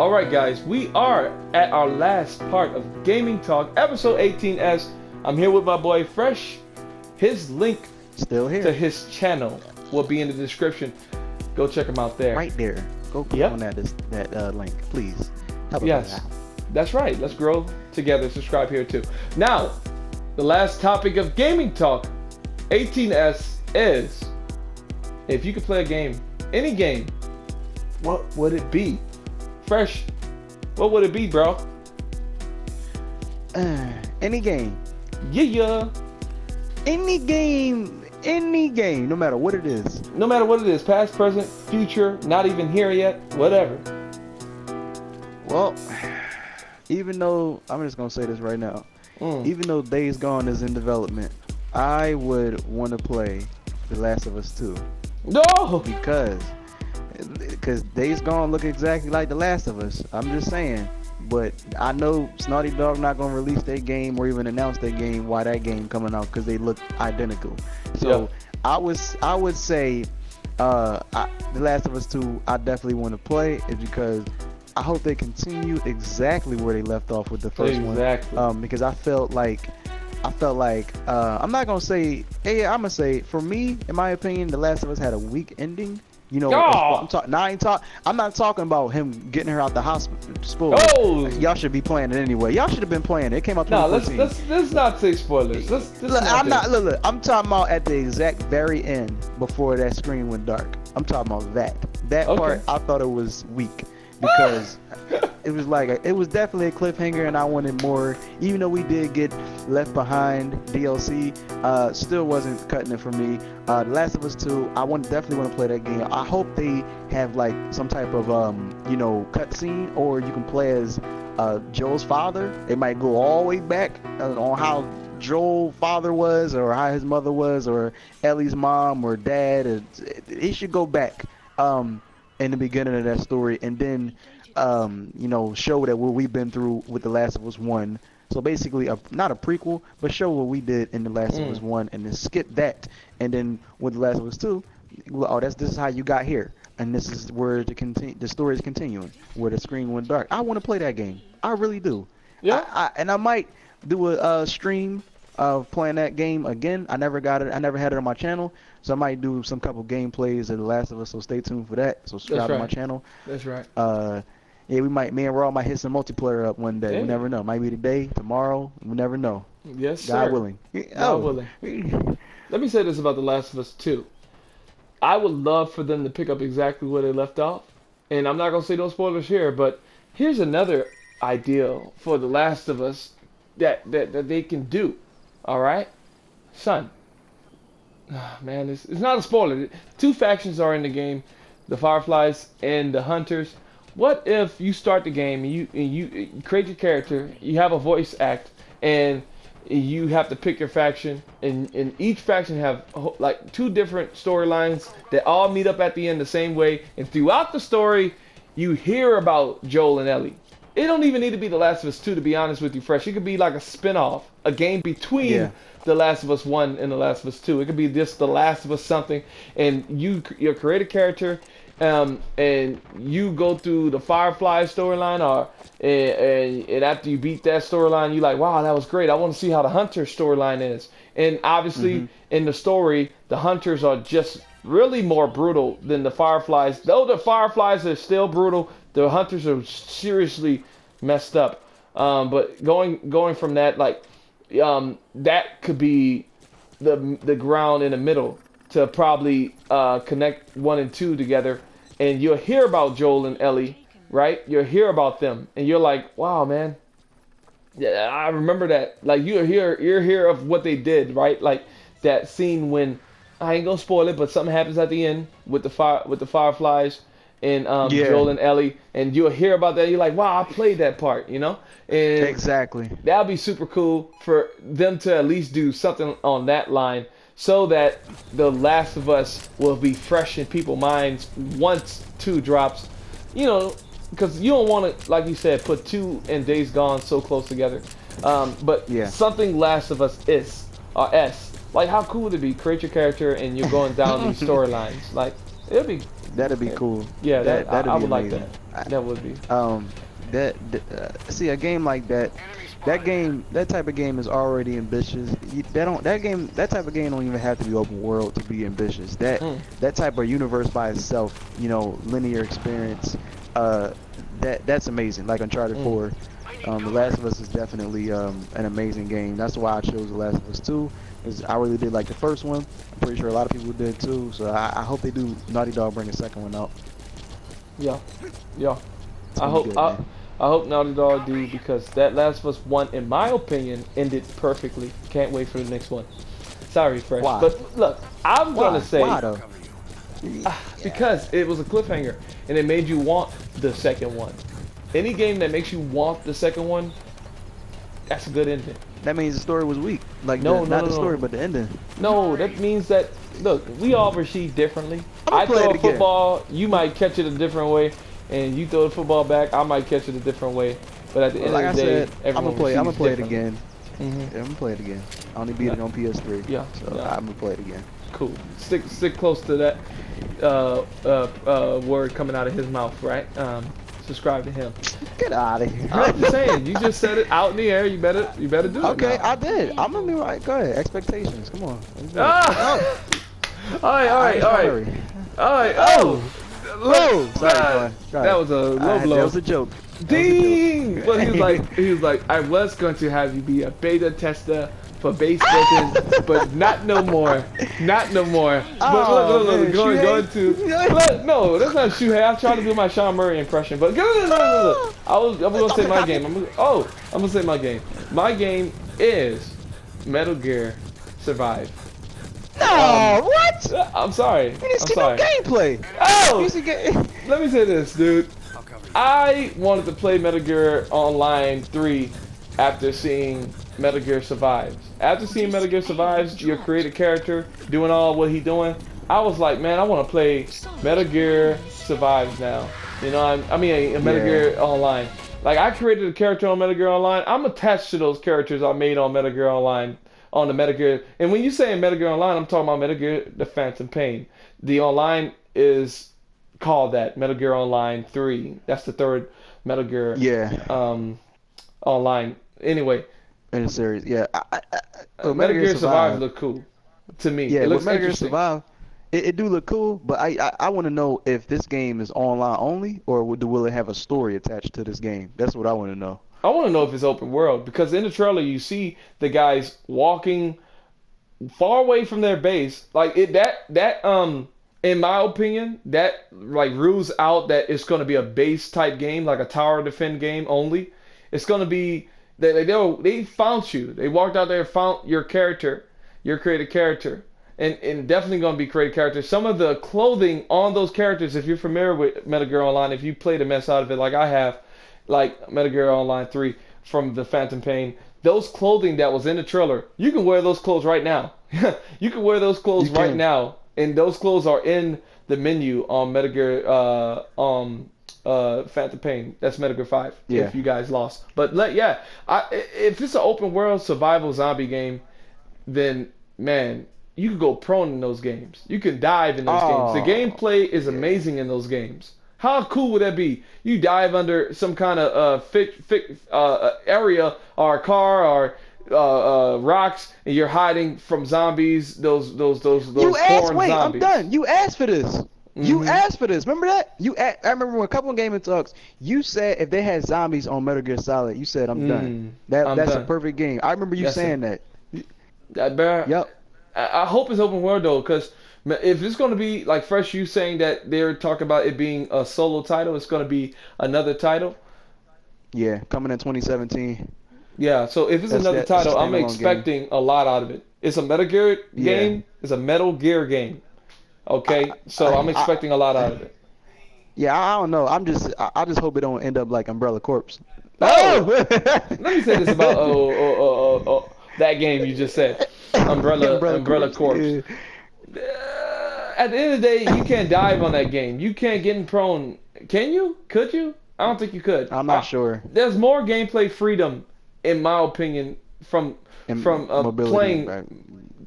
Alright guys, we are at our last part of GamIN Talk, episode 18S. I'm here with my boy Fresh. His link Still here. to his channel will be in the description. Go check him out there. Right there. Go click on that link, please. Help us out. That's right. Let's grow together. Subscribe here too. Now, the last topic of GamIN Talk, 18S, is if you could play a game, any game, what would it be? Fresh, what would it be, bro? Any game. Yeah. Any game, no matter what it is. No matter what it is, past, present, future, not even here yet, whatever. Well, even though, I'm just going to say this right now, even though Days Gone is in development, I would want to play The Last of Us 2. No! Because Days Gone look exactly like The Last of Us. I'm just saying. But I know Naughty Dog not going to release their game or even announce their game while that game coming out because they look identical. So I would say The Last of Us 2 I definitely want to play is because I hope they continue exactly where they left off with the first one. Because I felt like I'm not gonna say, I'm gonna say, for me, in my opinion, The Last of Us had a weak ending. You know, I'm not talking about him getting her out the hospital. Y'all should be playing it anyway. Y'all should have been playing it. It came out 2014. Let's not say spoilers. I'm talking about at the exact very end before that screen went dark. I'm talking about that part. I thought it was weak because it was definitely a cliffhanger and I wanted more. Even though we did get Left Behind DLC, still wasn't cutting it for me. The Last of Us 2, I definitely want to play that game. I hope they have like some type of cutscene, or you can play as Joel's father. It might go all the way back on how Joel's father was, or how his mother was, or Ellie's mom or dad. It should go back in the beginning of that story, and then show that what we've been through with The Last of Us 1. So basically, not a prequel, but show what we did in The Last of Us 1, and then skip that. And then with The Last of Us 2, this is how you got here, and this is where the story is continuing, where the screen went dark. I want to play that game. I really do. Yeah. I might do a stream of playing that game again. I never got it. I never had it on my channel, so I might do some couple gameplays of The Last of Us. So stay tuned for that. So subscribe to my channel. That's right. Yeah, me and Raw might hit some multiplayer up one day. We never know. Might be today, tomorrow. We never know. Yes, sir. God willing. God willing. Let me say this about The Last of Us 2. I would love for them to pick up exactly where they left off. And I'm not going to say no spoilers here, but here's another ideal for The Last of Us that they can do. All right? Son. Oh, man, it's not a spoiler. Two factions are in the game, the Fireflies and the Hunters. What if you start the game and you create your character, you have a voice act, and you have to pick your faction, and each faction have like two different storylines that all meet up at the end the same way, and throughout the story, you hear about Joel and Ellie. It don't even need to be The Last of Us 2, to be honest with you, Fresh. It could be like a spin-off, a game between The Last of Us 1 and The Last of Us 2. It could be just The Last of Us something, and you create a character, and you go through the Firefly storyline, and after you beat that storyline, you're like, wow, that was great. I want to see how the Hunter storyline is. And obviously, in the story, the Hunters are just really more brutal than the Fireflies. Though the Fireflies are still brutal, the Hunters are seriously messed up. But going from that, that could be the ground in the middle to probably connect 1 and 2 together, and you'll hear about Joel and Ellie, right? You'll hear about them, and you're like, wow, man. Yeah, I remember that. Like you're here of what they did, right? Like that scene when, I ain't gonna spoil it, but something happens at the end with the Fireflies and Joel and Ellie, and you'll hear about that. You're like, wow, I played that part, And exactly. That'd be super cool for them to at least do something on that line, so that The Last of Us will be fresh in people's minds once 2 drops. Because you don't want to, like you said, put 2 and Days Gone so close together. But something Last of Us is, or S. Like, how cool would it be? Create your character and you're going down these storylines. Like, It'd be. That'd be cool. Yeah, That'd I be would like amazing. that. That would be. See a game like that type of game is already ambitious. That type of game don't even have to be open world to be ambitious. That type of universe by itself, linear experience, that's amazing. Like Uncharted 4, The Last of Us is definitely an amazing game. That's why I chose The Last of Us 2. Is I really did like the first one. I'm pretty sure a lot of people did too. So I hope they do. Naughty Dog bring a second one out. Yeah, yeah. I Be hope good, I, man. I hope Naughty Dog do, because that Last of Us 1, in my opinion, ended perfectly. Can't wait for the next one. Sorry, Fresh. Why? But look, I'm Why? gonna say Why though? because it was a cliffhanger and it made you want the second one. Any game that makes you want the second one, that's a good ending. That means the story was weak. Like No, not no, the no. story, but the ending. No, that means that, look, we all receive differently. I'ma I play throw it a again. football, you might catch it a different way, and you throw the football back, I might catch it a different way. But at the end Like I of the day, said, I'm everyone gonna play it receives again. differently. Yeah, I'm gonna play it again. I only beat it on PS3. Yeah, So yeah. I'm gonna play it again. Cool. Stick close to that word coming out of his mouth, right? Subscribe to him. Get out of here. I'm just saying, you just said it out in the air. You better do it. Okay, now. I did. I'm gonna be right. Go ahead. Expectations. Come on. Let's do it. Ah! All right. Hurry. Oh, Whoa! Sorry, ah, boy. that was a low blow. That was a joke. Ding! But he was like, I was going to have you be a beta tester for base building, but not no more. Not no more. But look, going to. No, that's not Shuhei. I'm trying to do my Sean Murray impression, but look. I'm gonna say my game. I'm gonna say my game. My game is Metal Gear Survive. No, what? I'm sorry. You didn't I'm see sorry. no gameplay. Oh! You see game. Let me say this, dude. I wanted to play Metal Gear Online 3 after seeing Metal Gear Survives. After seeing Metal Gear Survives, your creative character doing all what he doing, I was like, man, I want to play Metal Gear Survives now. You know, I mean, Metal Gear Online. Like, I created a character on Metal Gear Online. I'm attached to those characters I made on Metal Gear Online. On the Metal Gear, and when you say Metal Gear Online, I'm talking about Metal Gear The Phantom Pain. The online is called that, Metal Gear Online 3. That's the third Metal Gear Online. Anyway, In the series, yeah. Metal Gear Survive look cool to me. Yeah, it looks Metal Gear interesting. Survive, it do look cool, but I want to know if this game is online only, or will it have a story attached to this game? That's what I want to know. I want to know if it's open world, because in the trailer you see the guys walking far away from their base. Like in my opinion, that like rules out that it's going to be a base type game, like a tower defend game only. It's going to be they found you. They walked out there, found your character, your created character. And definitely going to be created characters. Some of the clothing on those characters, if you're familiar with Metal Gear Online, if you played a mess out of it like I have, like Metal Gear Online 3 from the Phantom Pain, those clothing that was in the trailer, you can wear those clothes right now. You can wear those clothes right now, and those clothes are in the menu on Metal Gear Phantom Pain. That's Metal Gear 5. Yeah. If you guys lost, but if it's an open world survival zombie game, then man, you can go prone in those games. You can dive in those games. The gameplay is amazing in those games. How cool would that be? You dive under some kind of area or a car or rocks, and you're hiding from zombies. Those You asked. foreign Wait, zombies. I'm done. You asked for this. You asked for this. Remember that? I remember when a couple of GamIN Talks, you said if they had zombies on Metal Gear Solid, you said I'm done. That's done. a perfect game. I remember you saying that. Yep. I hope it's open world though, because if it's going to be like Fresh, you saying that they're talking about it being a solo title, it's going to be another title. Yeah, coming in 2017. Yeah, so if it's another title, I'm expecting a lot out of it. It's a Metal Gear game. It's a Metal Gear game. Okay, so I'm expecting a lot out of it. Yeah, I don't know. I just hope it don't end up like Umbrella Corpse. Oh! Let me say this about that game you just said, Umbrella Corpse. At the end of the day, you can't dive on that game. You can't get in prone. Can you? Could you? I don't think you could. I'm not sure. There's more gameplay freedom, in my opinion, from playing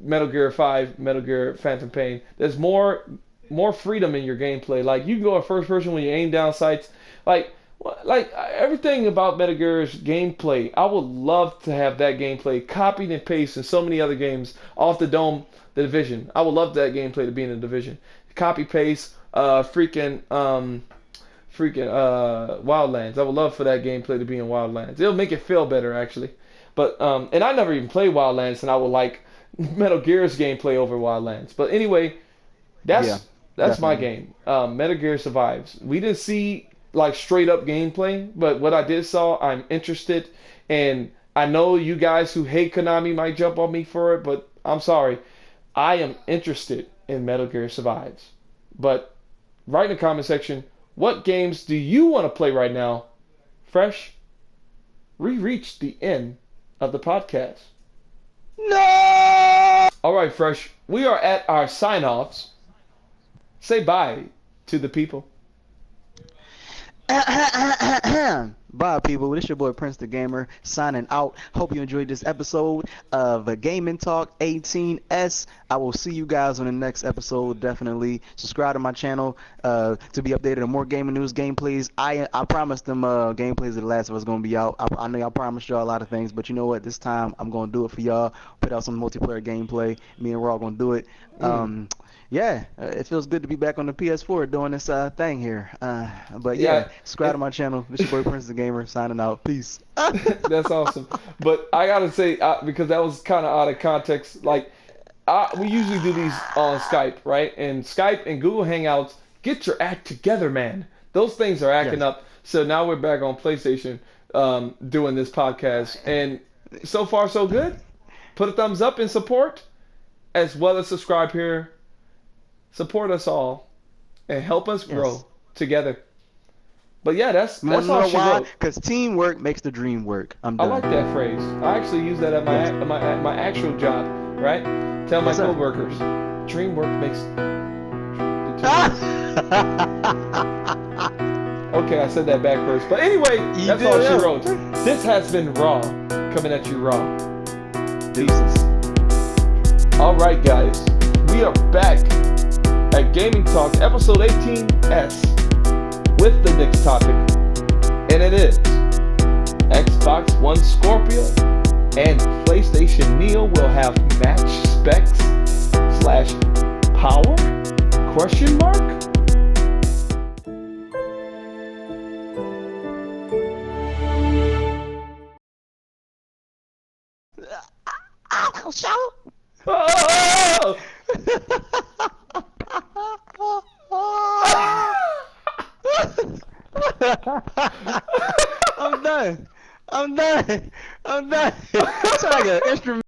Metal Gear 5, Metal Gear Phantom Pain. There's more more freedom in your gameplay. Like you can go at first person when you aim down sights. Like everything about Metal Gear's gameplay, I would love to have that gameplay copied and pasted in so many other games off the Dome, the Division. I would love that gameplay to be in the Division. Copy paste, Wildlands. I would love for that gameplay to be in Wildlands. It'll make it feel better actually. But and I never even played Wildlands, and I would like Metal Gear's gameplay over Wildlands. But anyway, Yeah, that's my definitely. game. Metal Gear Survives. We didn't see like straight up gameplay, but what I did saw, I'm interested. And I know you guys who hate Konami might jump on me for it, but I'm sorry. I am interested in Metal Gear Survives. But write in the comment section, what games do you want to play right now? Fresh, we reached the end of the podcast. No! All right, Fresh, we are at our sign offs. Say bye to the people. Bye, people. This your boy PrinceThaGamer signing out. Hope you enjoyed this episode of GamIN Talk 18S. I will see you guys on the next episode. Definitely subscribe to my channel to be updated on more gaming news, gameplays. I promised them gameplays of The Last of Us going to be out. I know I promised y'all a lot of things, but you know what? This time I'm going to do it for y'all. Put out some multiplayer gameplay. Me and Raw going to do it. Yeah, it feels good to be back on the PS4 doing this thing here. But yeah, subscribe to my channel. This your boy PrinceThaGamer signing out. Peace. That's awesome. But I gotta say, because that was kind of out of context. Like, we usually do these on Skype, right? And Skype and Google Hangouts, get your act together, man. Those things are acting Yes. up. So now we're back on PlayStation, doing this podcast, and so far so good. Put a thumbs up in support, as well as subscribe here. Support us all and help us grow Yes. together. But yeah, that's You want to all know she why? wrote. Because teamwork makes the dream work. I'm I done. like that phrase. I actually use that at my Yes. at my actual job, right? Tell my Yes, sir. coworkers, dream work makes. Okay, I said that backwards. But anyway, You that's did, all yeah. she wrote. This has been Raw, coming at you raw. Deuces. All right, guys, we are back at GamIN Talk, episode 18S, with the next topic, and it is Xbox One Scorpio and PlayStation Neo will have match specs / power? Question mark? Show. Oh! I'm done. I'm done. I'm done. It's like an instrument.